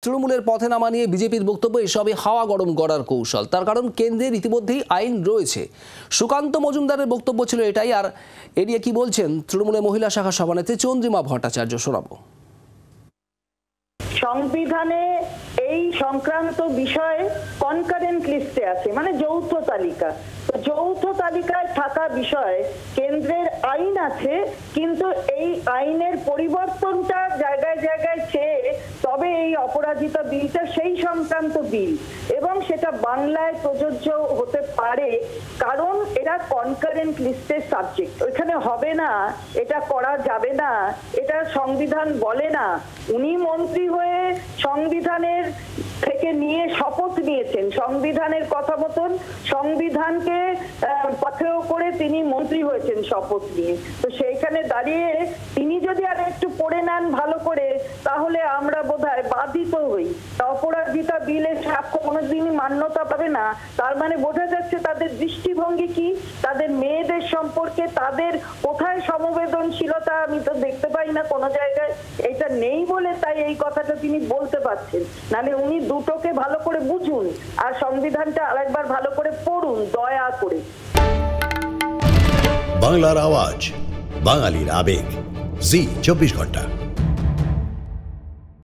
তৃণমূলের পথে নামা নিয়ে বিজেপির বক্তব্য এসবই হাওয়া গরম করার কৌশল। তার কারণ কেন্দ্রের ইতিমধ্যেই আইন রয়েছে। সুকান্ত মজুমদারের বক্তব্য ছিল এটাই। আর এ নিয়ে কি বলছেন তৃণমূলের মহিলা শাখা সভানেত্রী চন্দ্রিমা ভট্টাচার্য, শোনাবো। সংবিধানে এই সংক্রান্ত বিষয়ে কনকারেন্ট লিস্টে আছে, মানে যৌথ তালিকা। যৌথ তালিকায় থাকা বিষয়ে কেন্দ্রের আইন আছে, কিন্তু এই আইনের পরিবর্তনটা জায়গায় জায়গায় চেয়ে তবে এই অপরাজিতা বিলটা সেই সংক্রান্ত বিল, এবং সেটা বাংলায় প্রযোজ্য হতে পারে কারণ এরা কনকারেন্ট লিস্টের সাবজেক্ট। ওইখানে হবে না, এটা করা যাবে না, এটা সংবিধান বলে না। উনি মন্ত্রী হয়ে সংবিধানের থেকে নিয়ে শপথ নিয়েছেন, সংবিধানের কথা মতন সংবিধানকে পাথেয় করে তিনি মন্ত্রী হয়েছেন শপথ নিয়ে। তো সেইখানে দাঁড়িয়ে তিনি যদি আর একটু পড়ে নেন ভালো করে, তাহলে আমরা বোধহয় বাধিত হই। অপরাজিতা বিলের সাক্ষ্য কোনোদিনই মান্যতা পাবে না। তার মানে বোঝা যাচ্ছে তাদের দৃষ্টিভঙ্গি কি, তাদের মেয়েদের সম্পর্কে তাদের কোথায় সমবেদনশীলতা আমি তো দেখতে পাই না কোনো জায়গায়। এটা নেই বলে তাই এই কথাটা তিনি বলতে পারছেন। নাহলে উনি দুটোকে ভালো করে বুঝুন আর সংবিধানটা আরেকবার ভালো করে পড়ুন দয়া করে। বাংলার আওয়াজ, বাঙালির আবেগ, জি 24 ঘন্টা।